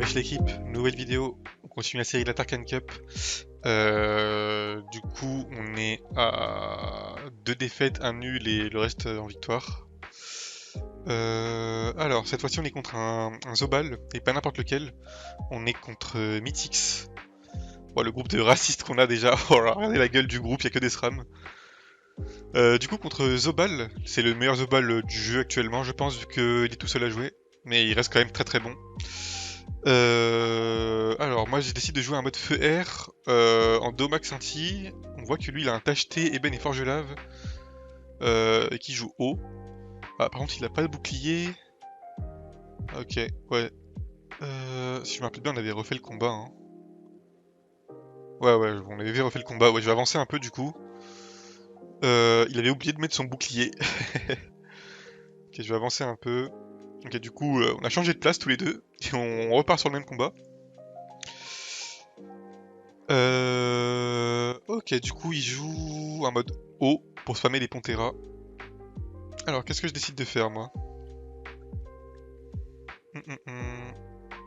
wesh l'équipe, nouvelle vidéo, on continue la série de la Tarkan Cup. Du coup, on est à 2 défaites, un nul et le reste en victoire. Alors, cette fois-ci, on est contre un Zobal, et pas n'importe lequel. On est contre Mythix. Bon, le groupe de racistes qu'on a déjà. Oh là, regardez la gueule du groupe, y a que des SRAM. Du coup, contre Zobal, c'est le meilleur Zobal du jeu actuellement, je pense, vu qu'il est tout seul à jouer. Mais il reste quand même très très bon. Alors moi j'ai décidé de jouer un mode feu air en Domax Anti. On voit que lui il a un Tacheté, Eben et Forgelave et qui joue haut. Ah, par contre il a pas de bouclier. Ok, ouais. Si je me rappelle bien on avait refait le combat. Hein. Ouais, on avait refait le combat. Ouais, je vais avancer un peu du coup. Il avait oublié de mettre son bouclier. Ok, je vais avancer un peu. Ok, du coup on a changé de place tous les deux et on repart sur le même combat. Ok, du coup, il joue en mode haut pour spammer les Pantera. Alors, qu'est-ce que je décide de faire, moi?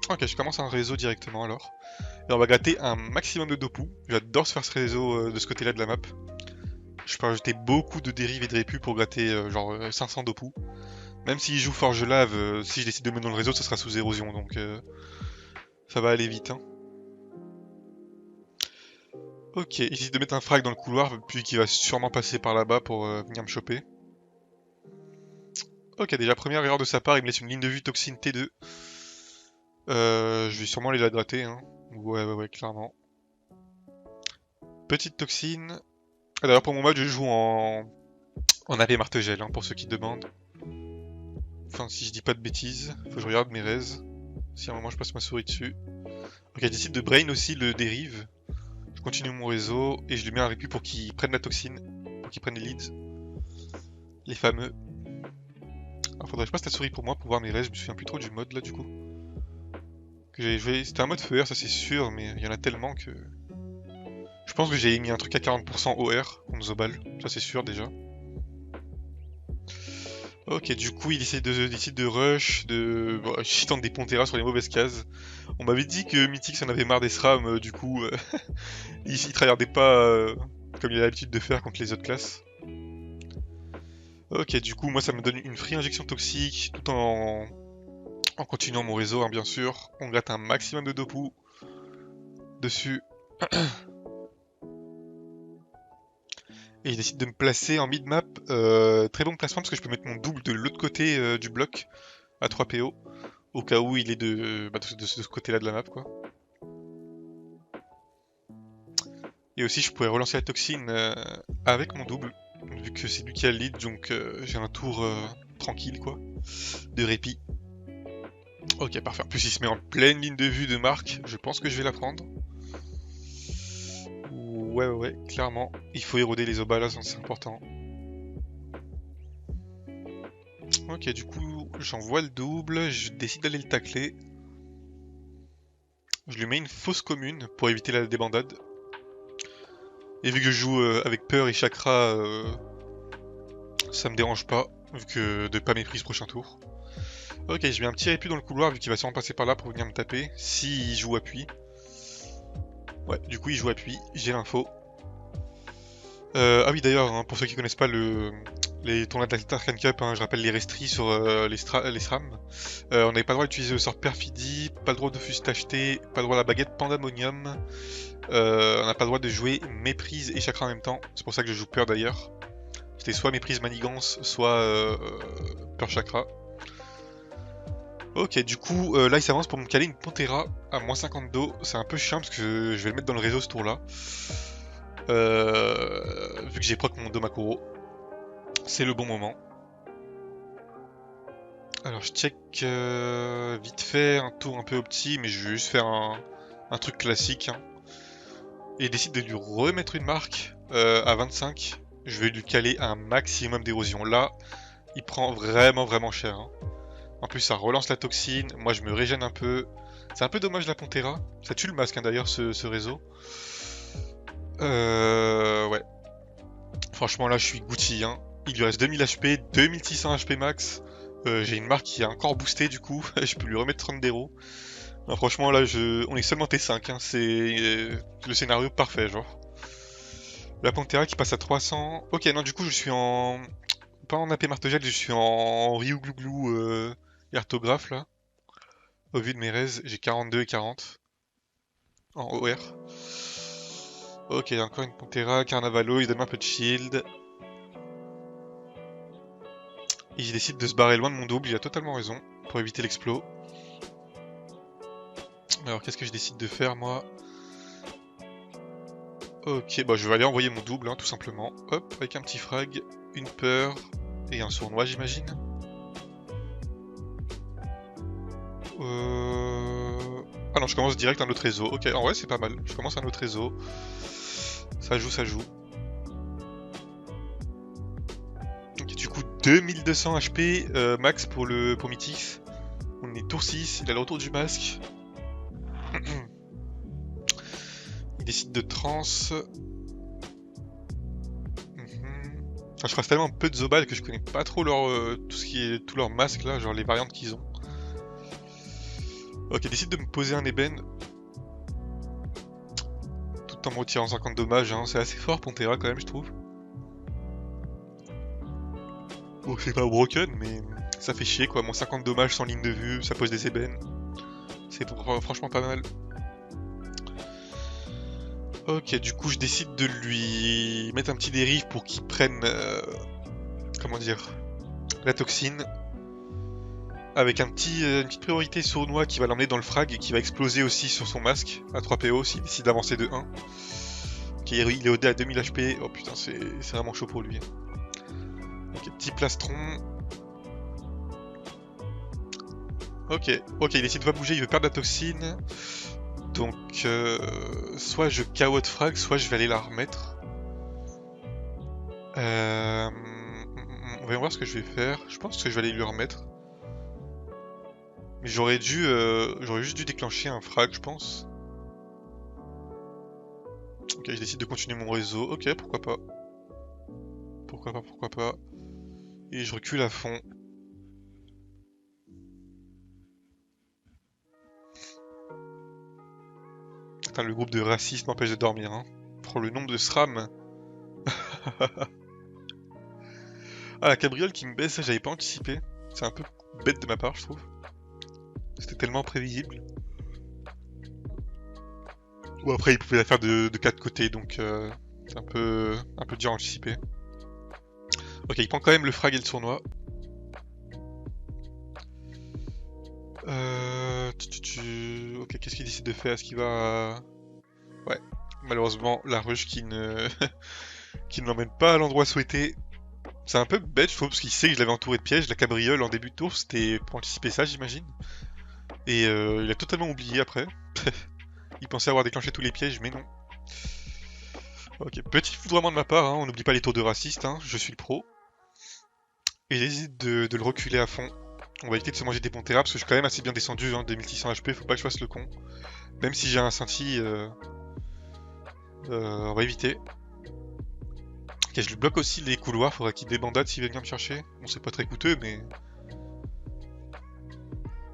Ok, je commence un réseau directement, alors. Et on va gratter un maximum de Dopu. J'adore se faire ce réseau de ce côté-là de la map. Je peux rajouter beaucoup de dérives et de répus pour gratter genre 500 Dopu. Même s'il joue Forge Lave, si je décide de me mettre dans le réseau, ça sera sous érosion, donc ça va aller vite, hein. Ok, il décide de mettre un frag dans le couloir, puis qu'il va sûrement passer par là-bas pour venir me choper. Ok, déjà première erreur de sa part, il me laisse une ligne de vue toxine T2. Je vais sûrement aller la gratter, hein. Ouais, clairement. Petite toxine. Ah, d'ailleurs, pour mon match, je joue en AP Martegel, hein, pour ceux qui demandent. Enfin, si je dis pas de bêtises, faut que je regarde mes raises. Si à un moment je passe ma souris dessus. Ok, je décide de brain aussi le dérive. Je continue mon réseau et je lui mets un répu pour qu'il prenne la toxine. Pour qu'il prenne les leads. Les fameux. Alors, faudrait que je passe la souris pour moi pour voir mes raises. Je me souviens plus trop du mode là, du coup. Que j'avais joué. C'était un mode feu ça c'est sûr, mais il y en a tellement que. Je pense que j'ai mis un truc à 40% OR contre Zobal, ça c'est sûr déjà. Ok, du coup il décide de rush, bon, je tente des Pantera sur les mauvaises cases. On m'avait dit que Mythix en avait marre des SRAM, du coup il tryhardait pas comme il a l'habitude de faire contre les autres classes. Ok, du coup moi ça me donne une free injection toxique tout en continuant mon réseau, hein, bien sûr. On gratte un maximum de Dopu dessus. Et je décide de me placer en mid-map. Très bon placement parce que je peux mettre mon double de l'autre côté du bloc à 3 PO. Au cas où il est de ce côté-là de la map, quoi. Et aussi, je pourrais relancer la toxine avec mon double. Vu que c'est lui qui a le lead, donc j'ai un tour tranquille, quoi. De répit. Ok, parfait. En plus, il se met en pleine ligne de vue de marque. Je pense que je vais la prendre. Ouais, clairement. Il faut éroder les obalas, c'est important. Ok, du coup, j'envoie le double, je décide d'aller le tacler. Je lui mets une fausse commune pour éviter la débandade. Et vu que je joue avec peur et chakra, ça me dérange pas, vu que de pas méprise prochain tour. Ok, je mets un petit réput dans le couloir, vu qu'il va sûrement passer par là pour venir me taper, s'il joue appui. Ouais, du coup il joue appui, j'ai l'info. Ah oui d'ailleurs, hein, pour ceux qui connaissent pas les tournois de la Tarkan Cup, hein, je rappelle les restris sur les SRAM. On n'avait pas le droit d'utiliser le sort Perfidie, pas le droit de fuse acheté, pas le droit à la baguette Pandemonium. On n'a pas le droit de jouer méprise et chakra en même temps, c'est pour ça que je joue peur d'ailleurs. C'était soit méprise manigance, soit peur chakra. Ok, du coup, là il s'avance pour me caler une Pantera à moins 50 d'eau. C'est un peu chiant parce que je vais le mettre dans le réseau ce tour là. Vu que j'ai proc mon Domakuro. C'est le bon moment. Alors je check vite fait un tour un peu opti, mais je vais juste faire un truc classique. Hein. Et il décide de lui remettre une marque à 25. Je vais lui caler un maximum d'érosion. Là, il prend vraiment cher. Hein. En plus, ça relance la toxine. Moi, je me régène un peu. C'est un peu dommage la Pantera. Ça tue le masque hein, d'ailleurs, ce réseau. Ouais. Franchement, là, je suis Gucci. Hein. Il lui reste 2000 HP, 2600 HP max. J'ai une marque qui est encore boostée du coup. Je peux lui remettre 30 d'héros. Non, franchement, là, on est seulement T5, hein. C'est le scénario parfait, genre. La Pantera qui passe à 300. Ok, non, du coup, je suis en... Pas en AP Martegel, je suis en Ryuglouglou orthographe, là. Au vu de mes raises, j'ai 42 et 40 en OR. Ok, encore une Pantera, Carnavalo, il donne un peu de shield. Et il décide de se barrer loin de mon double, il a totalement raison, pour éviter l'explos. Alors qu'est-ce que je décide de faire moi? Ok, bah je vais aller envoyer mon double, hein, tout simplement. Hop, avec un petit frag, une peur et un sournois j'imagine. Ah non, je commence direct un autre réseau. Ok, en vrai c'est pas mal. Je commence un autre réseau. Ça joue, ça joue. Ok, du coup 2200 HP max pour Mythix. On est tour 6, il a le retour du masque. Il décide de trans. Enfin, je reste tellement peu de Zobal que je connais pas trop leur tout ce qui est tous leurs masques là, genre les variantes qu'ils ont. Ok, décide de me poser un ébène. Tout en me retirant 50 dommages, hein. C'est assez fort Pantera quand même je trouve. Bon, c'est pas broken mais ça fait chier quoi, moins 50 dommages sans ligne de vue, ça pose des ébènes. C'est franchement pas mal. Ok, du coup je décide de lui mettre un petit dérive pour qu'il prenne, comment dire, la toxine. Avec une petite priorité sournois qui va l'emmener dans le frag et qui va exploser aussi sur son masque à 3 PO s'il décide d'avancer de 1. Ok, il est OD à 2000 HP, oh putain c'est vraiment chaud pour lui. Ok, petit plastron. Ok, il décide de pas bouger, il veut perdre la toxine. Donc, soit je KO de frag, soit je vais aller la remettre. On va voir ce que je vais faire. Je pense que je vais aller lui remettre. Mais j'aurais juste dû déclencher un frag, je pense. Ok, je décide de continuer mon réseau. Ok, pourquoi pas. Pourquoi pas. Et je recule à fond. Putain, le groupe de racistes m'empêche de dormir, hein. Prends le nombre de SRAM. Ah, la cabriole qui me baisse, ça j'avais pas anticipé. C'est un peu bête de ma part, je trouve. C'était tellement prévisible. Ou après, il pouvait la faire de 4 côtés, donc c'est un peu dur à anticiper. Ok, il prend quand même le frag et le sournois. Ok, qu'est-ce qu'il décide de faire? Est-ce qu'il va... Ouais, malheureusement, la rush qui ne l'emmène pas à l'endroit souhaité. C'est un peu bête, je trouve, parce qu'il sait que je l'avais entouré de pièges. La cabriole en début de tour, c'était pour anticiper ça, j'imagine. Et il a totalement oublié après. Il pensait avoir déclenché tous les pièges, mais non. Ok, petit foudroiement de ma part, hein, on n'oublie pas les tours de raciste, hein, je suis le pro. Et j'hésite de le reculer à fond. On va éviter de se manger des Pantera parce que je suis quand même assez bien descendu, hein, 2600 HP, faut pas que je fasse le con. Même si j'ai un scintille, on va éviter. Ok, je lui bloque aussi les couloirs, faudra qu'il débandade s'il veut venir me chercher. Bon, c'est pas très coûteux, mais...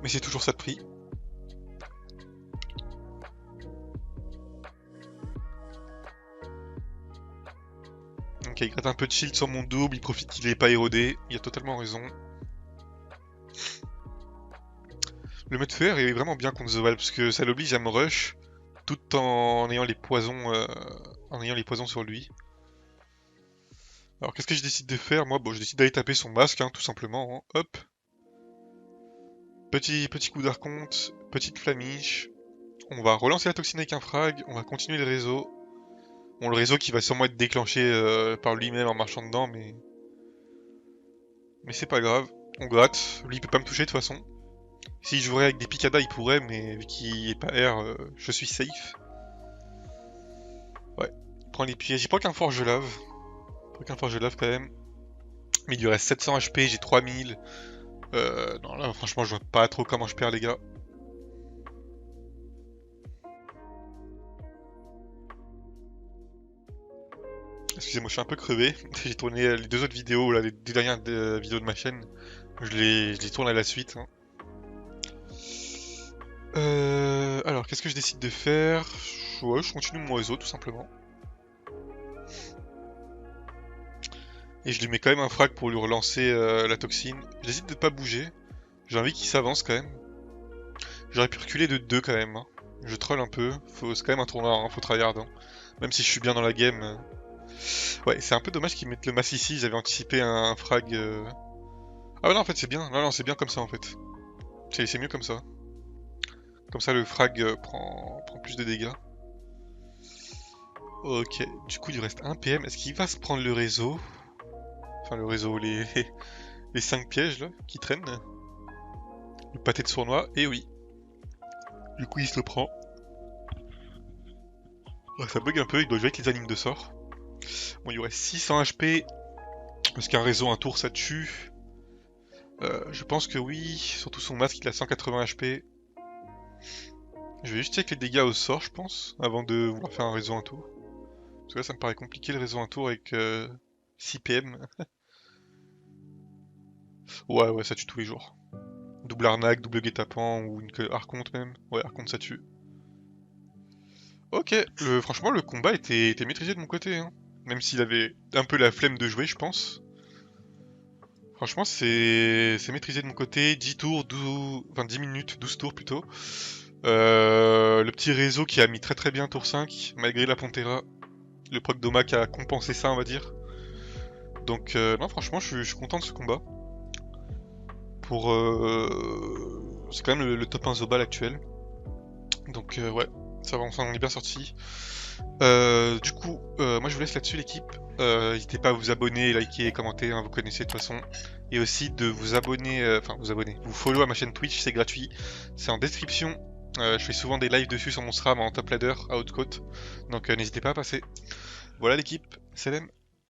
Mais c'est toujours ça de prix. Ok, il gratte un peu de shield sur mon double, il profite qu'il est pas érodé, il a totalement raison. Le mode fer est vraiment bien contre Zoval parce que ça l'oblige à me rush tout en ayant les poisons, sur lui. Alors qu'est-ce que je décide de faire? Moi, bon, je décide d'aller taper son masque, hein, tout simplement. Hein. Hop. Petit coup d'archonte, petite flamiche. On va relancer la toxine avec un frag, on va continuer le réseau. Bon, le réseau qui va sûrement être déclenché par lui-même en marchant dedans, mais... Mais c'est pas grave. On gratte, lui il peut pas me toucher de toute façon. S'il jouerait avec des picadas, il pourrait, mais vu qu'il est pas air, je suis safe. Ouais, il prend les pièges. J'ai pas qu'un forge lave. Quand même. Mais il lui reste 700 HP, j'ai 3000. Non, là, franchement, je vois pas trop comment je perds, les gars. Excusez-moi, je suis un peu crevé. J'ai tourné les deux autres vidéos, là, les deux dernières vidéos de ma chaîne. Je les tourne à la suite. Hein. Alors, qu'est-ce que je décide de faire? Ouais, je continue mon réseau, tout simplement. Et je lui mets quand même un frag pour lui relancer la toxine. J'hésite de pas bouger. J'ai envie qu'il s'avance quand même. J'aurais pu reculer de 2 quand même. Hein. Je troll un peu. C'est quand même un tournoi, hein, faut tryhard. Hein. Même si je suis bien dans la game. Ouais, c'est un peu dommage qu'ils mettent le mass ici. J'avais anticipé un frag. Ah bah non, en fait c'est bien. Non, non, c'est bien comme ça en fait. C'est mieux comme ça. Comme ça le frag prend plus de dégâts. Ok, du coup il lui reste 1 PM. Est-ce qu'il va se prendre le réseau? Enfin le réseau, les 5 pièges là qui traînent. Le pâté de sournois, et oui. Du coup il se le prend. Ouais, ça bug un peu, il doit jouer avec les animes de sort. Bon, il y aurait 600 HP. Parce qu'un réseau, un tour, ça tue. Je pense que oui. Surtout son masque, il a 180 HP. Je vais juste check les dégâts au sort, je pense. Avant de vouloir faire un réseau un tour. Parce que là, ça me paraît compliqué le réseau un tour avec 6 PM. Ouais, ouais, ça tue tous les jours. Double arnaque, double guet-apens ou une archonte même. Ouais, archonte, ça tue. Ok, franchement, le combat était maîtrisé de mon côté. Hein. Même s'il avait un peu la flemme de jouer, je pense. Franchement, c'est maîtrisé de mon côté. 10 tours, 12... enfin 10 minutes, 12 tours plutôt. Le petit réseau qui a mis très très bien tour 5, malgré la Pantera. Le proc d'Oma qui a compensé ça, on va dire. Donc, non, franchement, je suis content de ce combat. Pour. C'est quand même le top 1 Zobal actuel. Donc, ouais, ça va, on s'en est bien sorti. Du coup, moi je vous laisse là-dessus l'équipe. N'hésitez pas à vous abonner, liker, commenter, hein, vous connaissez de toute façon. Et aussi de vous abonner, vous follow à ma chaîne Twitch, c'est gratuit. C'est en description. Je fais souvent des lives dessus sur mon SRAM en top ladder à haute côte. Donc n'hésitez pas à passer. Voilà l'équipe, salam.